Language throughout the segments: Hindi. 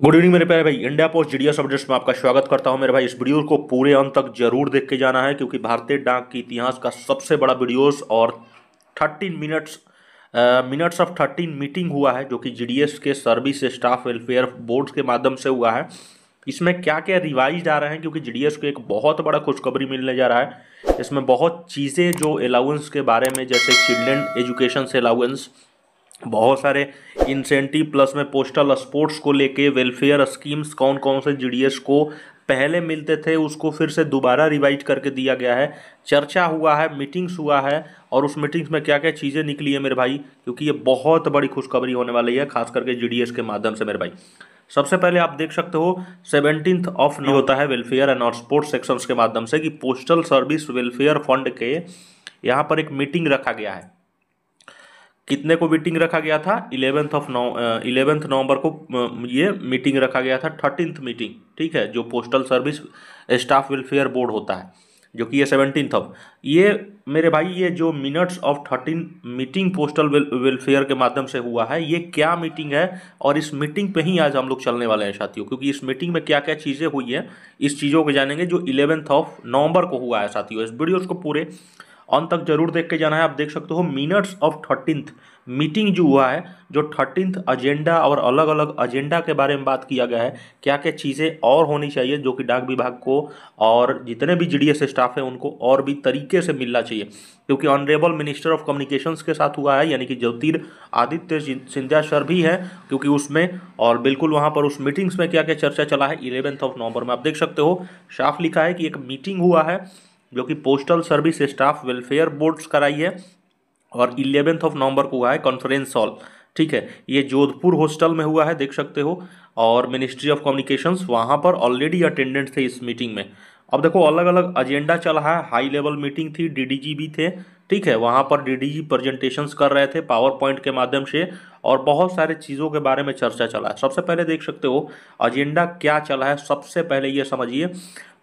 गुड इवनिंग मेरे प्यारे भाई। इंडिया पोस्ट जीडीएस अपडेट्स में आपका स्वागत करता हूं मेरे भाई। इस वीडियो को पूरे अंत तक जरूर देख के जाना है क्योंकि भारतीय डाक के इतिहास का सबसे बड़ा वीडियोस और 13 मीटिंग हुआ है जो कि जीडीएस के सर्विस स्टाफ वेलफेयर बोर्ड के माध्यम से हुआ है। इसमें क्या क्या रिवाइज आ रहे हैं क्योंकि जीडीएस को एक बहुत बड़ा खुशखबरी मिलने जा रहा है। इसमें बहुत चीज़ें जो अलाउंस के बारे में, जैसे चिल्ड्रन एजुकेशन से अलाउंस, बहुत सारे इंसेंटिव, प्लस में पोस्टल स्पोर्ट्स को लेके वेलफेयर स्कीम्स कौन कौन से जीडीएस को पहले मिलते थे उसको फिर से दोबारा रिवाइज करके दिया गया है। चर्चा हुआ है, मीटिंग्स हुआ है और उस मीटिंग्स में क्या क्या चीज़ें निकली है मेरे भाई, क्योंकि ये बहुत बड़ी खुशखबरी होने वाली है खास करके जीडीएस के माध्यम से मेरे भाई। सबसे पहले आप देख सकते हो 17 ऑफ होता है वेलफेयर एंड और स्पोर्ट्स सेक्शंस के माध्यम से कि पोस्टल सर्विस वेलफेयर फंड के यहाँ पर एक मीटिंग रखा गया है। कितने को मीटिंग रखा गया था? 11 नवंबर को ये मीटिंग रखा गया था, 13th मीटिंग, ठीक है, जो postal service staff welfare board होता है, जो कि ये 17 ऑफ ये मेरे भाई, ये जो minutes of 13 meeting postal welfare के माध्यम से हुआ है, ये क्या मीटिंग है और इस मीटिंग पे ही आज हम लोग चलने वाले हैं साथियों, क्योंकि इस मीटिंग में क्या क्या चीज़ें हुई है इस चीज़ों को जानेंगे जो 11 ऑफ नवंबर को हुआ है साथियों। इस वीडियो को पूरे अंत तक जरूर देख के जाना है। आप देख सकते हो मिनट्स ऑफ 13th मीटिंग जो हुआ है, जो 13th एजेंडा और अलग अलग एजेंडा के बारे में बात किया गया है, क्या क्या चीज़ें और होनी चाहिए जो कि डाक विभाग को और जितने भी जीडीएस स्टाफ है उनको और भी तरीके से मिलना चाहिए, क्योंकि ऑनरेबल मिनिस्टर ऑफ कम्युनिकेशंस के साथ हुआ है, यानी कि ज्योतिरादित्य सिंधिया सर भी है क्योंकि उसमें, और बिल्कुल वहाँ पर उस मीटिंग्स में क्या क्या चर्चा चला है 11 ऑफ नवंबर में। आप देख सकते हो साफ लिखा है कि एक मीटिंग हुआ है जो कि postal service staff welfare boards कराई है और 11 ऑफ नवंबर को हुआ है कॉन्फ्रेंस हॉल, ठीक है, ये जोधपुर हॉस्टल में हुआ है, देख सकते हो, और मिनिस्ट्री ऑफ कम्युनिकेशंस वहाँ पर ऑलरेडी अटेंडेंट थे इस मीटिंग में। अब देखो अलग अलग एजेंडा चल रहा है, हाई लेवल मीटिंग थी, डीडीजी भी थे, ठीक है, वहाँ पर डीडीजी प्रेजेंटेशंस कर रहे थे पावर पॉइंट के माध्यम से और बहुत सारे चीज़ों के बारे में चर्चा चला है। सबसे पहले देख सकते हो एजेंडा क्या चला है, सबसे पहले ये समझिए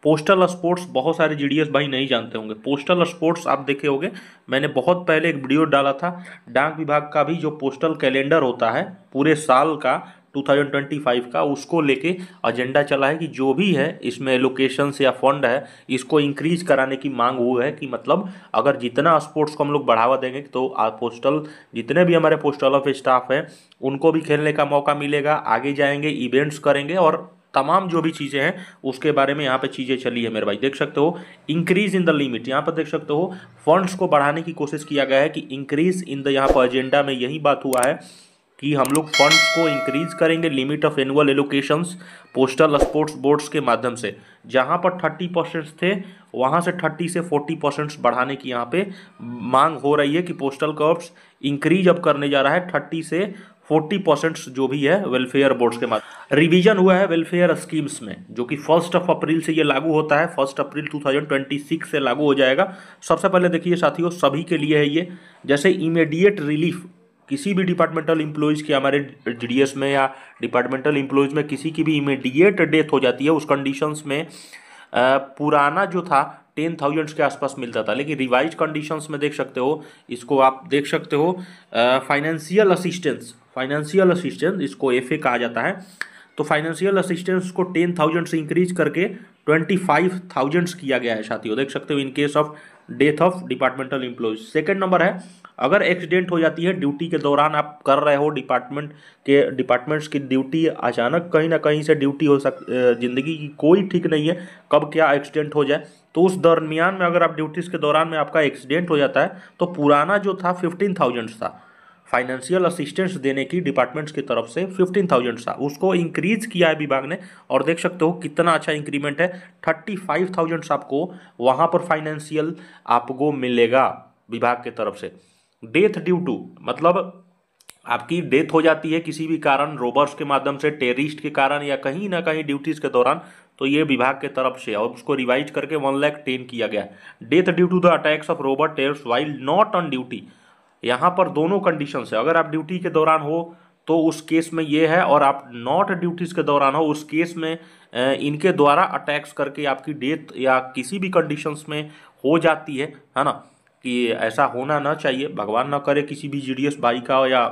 पोस्टल स्पोर्ट्स बहुत सारे जीडीएस भाई नहीं जानते होंगे। पोस्टल स्पोर्ट्स आप देखे होंगे, मैंने बहुत पहले एक वीडियो डाला था, डाक विभाग का भी जो पोस्टल कैलेंडर होता है पूरे साल का 2025 का, उसको लेके एजेंडा चला है कि जो भी है इसमें एलोकेशंस या फंड है इसको इंक्रीज कराने की मांग हुई है, कि मतलब अगर जितना स्पोर्ट्स को हम लोग बढ़ावा देंगे तो पोस्टल जितने भी हमारे पोस्टल ऑफ स्टाफ है उनको भी खेलने का मौका मिलेगा, आगे जाएंगे, इवेंट्स करेंगे और तमाम जो भी चीज़ें हैं उसके बारे में यहाँ पे चीज़ें चली है मेरे भाई। देख सकते हो इंक्रीज इन द लिमिट, यहाँ पर देख सकते हो फंड्स को बढ़ाने की कोशिश किया गया है कि इंक्रीज इन द, यहाँ पर एजेंडा में यही बात हुआ है कि हम लोग फंड्स को इंक्रीज करेंगे, limit of annual allocations postal sports boards के माध्यम से, जहाँ पर 30% थे वहाँ से 30 से 40% बढ़ाने की यहाँ पे मांग हो रही है कि पोस्टल कॉर्प्स इंक्रीज अब करने जा रहा है 30 से 40% जो भी है वेलफेयर बोर्ड्स के माध्यम। रिवीजन हुआ है वेलफेयर स्कीम्स में जो कि 1 अप्रैल से ये लागू होता है, 1 अप्रैल 2026 से लागू हो जाएगा। सबसे पहले देखिए साथियों सभी के लिए है ये, जैसे इमीडिएट रिलीफ किसी भी डिपार्टमेंटल एम्प्लॉयज़ की, हमारे जीडीएस में या डिपार्टमेंटल एम्प्लॉयज़ में किसी की भी इमीडिएट डेथ हो जाती है, उस कंडीशंस में पुराना जो था 10,000 के आसपास मिलता था, लेकिन रिवाइज कंडीशंस में देख सकते हो, इसको आप देख सकते हो फाइनेंशियल असिस्टेंस इसको एफए कहा जाता है। तो फाइनेंशियल असिस्टेंस को 10,000 से इंक्रीज करके 25,000 किया गया है साथियों, देख सकते हो, in case of death of departmental employees. Second number है, अगर एक्सीडेंट हो जाती है ड्यूटी के दौरान, आप कर रहे हो डिपार्टमेंट्स की ड्यूटी, अचानक कहीं ना कहीं से ड्यूटी हो ज़िंदगी की कोई ठीक नहीं है कब क्या एक्सीडेंट हो जाए, तो उस दरमियान में अगर आप ड्यूटीज़ के दौरान में आपका एक्सीडेंट हो जाता है तो पुराना जो था 15,000 था, फाइनेंशियल असिस्टेंस देने की डिपार्टमेंट्स की तरफ से 15,000 था, उसको इंक्रीज किया है विभाग ने और देख सकते हो कितना अच्छा इंक्रीमेंट है, 35,000 आपको वहाँ पर फाइनेंशियल आपको मिलेगा विभाग की तरफ से। डेथ ड्यू टू मतलब आपकी डेथ हो जाती है किसी भी कारण, रोबर्स के माध्यम से, टेररिस्ट के कारण या कहीं ना कहीं ड्यूटीज़ के दौरान, तो ये विभाग के तरफ से और उसको रिवाइज करके 1,10,000 किया गया। Death due to the attacks of robber terrors while not on duty, यहाँ पर दोनों कंडीशन है, अगर आप ड्यूटी के दौरान हो तो उस केस में ये है, और आप नॉट ड्यूटीज़ के दौरान हो उस केस में इनके द्वारा अटैक्स करके आपकी डेथ या किसी भी कंडीशंस में हो जाती है ना, कि ऐसा होना ना चाहिए, भगवान ना करे किसी भी जीडीएस भाई का या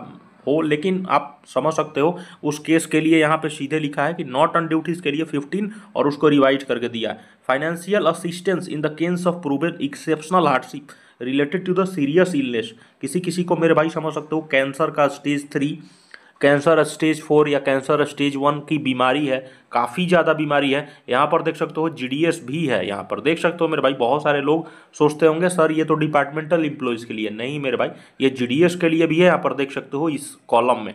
हो, लेकिन आप समझ सकते हो उस केस के लिए यहाँ पे सीधे लिखा है कि नॉट ऑन ड्यूटीज के लिए 15 और उसको रिवाइज करके दिया है। Financial assistance in the case of proven exceptional hardship related to the serious illness, किसी किसी को मेरे भाई समझ सकते हो कैंसर का स्टेज 3, कैंसर स्टेज 4 या कैंसर स्टेज 1 की बीमारी है, काफ़ी ज़्यादा बीमारी है। यहाँ पर देख सकते हो जीडीएस भी है, यहाँ पर देख सकते हो मेरे भाई। बहुत सारे लोग सोचते होंगे सर ये तो डिपार्टमेंटल एम्प्लॉयज़ के लिए, नहीं मेरे भाई, ये जीडीएस के लिए भी है। यहाँ पर देख सकते हो इस कॉलम में,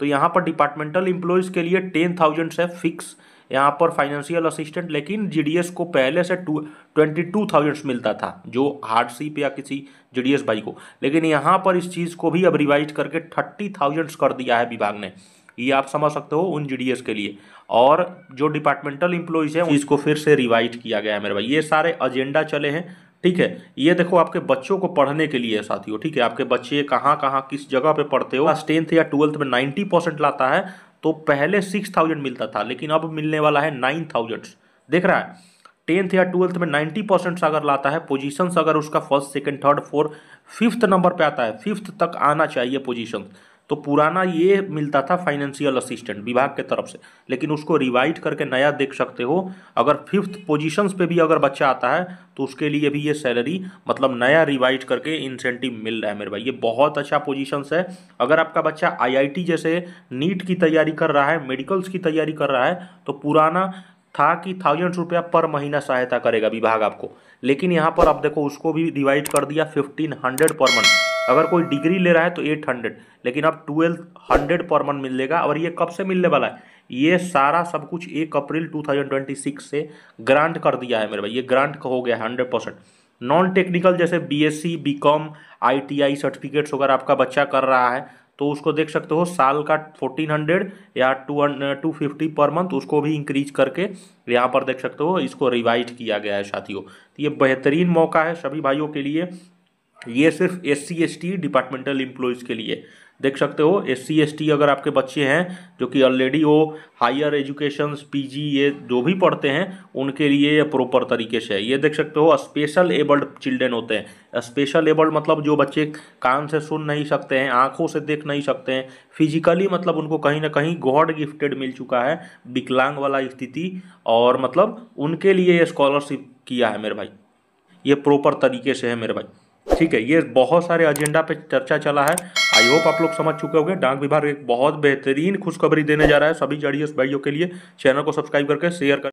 तो यहाँ पर डिपार्टमेंटल एम्प्लॉयज़ के लिए 10,000 है फिक्स यहाँ पर फाइनेंशियल असिस्टेंट, लेकिन जीडीएस को पहले से 22,000 मिलता था जो हार्डशिप या किसी जीडीएस भाई को, लेकिन यहाँ पर इस चीज़ को भी अब रिवाइज करके 30,000 कर दिया है विभाग ने। ये आप समझ सकते हो उन जीडीएस के लिए, और जो डिपार्टमेंटल एम्प्लॉयज़ है इसको फिर से रिवाइज किया गया है मेरे भाई। ये सारे एजेंडा चले हैं, ठीक है। ये देखो आपके बच्चों को पढ़ने के लिए साथियों, ठीक है, आपके बच्चे कहाँ कहाँ किस जगह पे पढ़ते हो। क्लास 10th या 12th में 90% लाता है तो पहले 6,000 मिलता था, लेकिन अब मिलने वाला है 9,000। देख रहा है, 10th या 12th में 90% अगर लाता है, पोजीशंस अगर उसका first second third fourth 5th number पे आता है, 5th तक आना चाहिए पोजीशन, तो पुराना ये मिलता था फाइनेंशियल असिस्टेंट विभाग के तरफ से, लेकिन उसको रिवाइज करके नया देख सकते हो। अगर 5th पोजीशंस पे भी अगर बच्चा आता है तो उसके लिए भी ये सैलरी मतलब नया रिवाइज करके इंसेंटिव मिल रहा है मेरे भाई। ये बहुत अच्छा पोजीशंस है। अगर आपका बच्चा आईआईटी जैसे नीट की तैयारी कर रहा है, मेडिकल्स की तैयारी कर रहा है, तो पुराना था कि 1,000 रुपया पर महीना सहायता करेगा विभाग आपको, लेकिन यहाँ पर आप देखो उसको भी डिवाइड कर दिया 1,500 पर मंथ। अगर कोई डिग्री ले रहा है तो 800, लेकिन अब 1,200 पर मंथ मिलेगा। और ये कब से मिलने वाला है, ये सारा सब कुछ 1 अप्रैल 2026 से ग्रांट कर दिया है मेरे भाई। ये ग्रांट हो गया 100%। नॉन टेक्निकल जैसे बीएससी, बीकॉम, आईटीआई सर्टिफिकेट्स अगर आपका बच्चा कर रहा है तो उसको देख सकते हो साल का 1,400 या 250 पर मंथ, उसको भी इंक्रीज करके यहाँ पर देख सकते हो इसको रिवाइज किया गया है साथियों। तो ये बेहतरीन मौका है सभी भाइयों के लिए। ये सिर्फ SC/ST डिपार्टमेंटल एम्प्लॉयज़ के लिए, देख सकते हो SC/ST अगर आपके बच्चे हैं जो कि ऑलरेडी वो हायर एजुकेशन PG ये जो भी पढ़ते हैं उनके लिए ये प्रॉपर तरीके से है। ये देख सकते हो स्पेशल एबल्ड चिल्ड्रेन होते हैं। स्पेशल एबल्ड मतलब जो बच्चे कान से सुन नहीं सकते हैं, आँखों से देख नहीं सकते हैं, फिजिकली मतलब उनको कहीं ना कहीं गॉड गिफ्टेड मिल चुका है विकलांग वाला स्थिति, और मतलब उनके लिए ये स्कॉलरशिप किया है मेरे भाई। ये प्रॉपर तरीके से है मेरे भाई, ठीक है। ये बहुत सारे एजेंडा पे चर्चा चला है। आई होप आप लोग समझ चुके होंगे। डाक विभाग एक बहुत बेहतरीन खुशखबरी देने जा रहा है सभी जीडीएस भाइयों के लिए। चैनल को सब्सक्राइब करके शेयर कर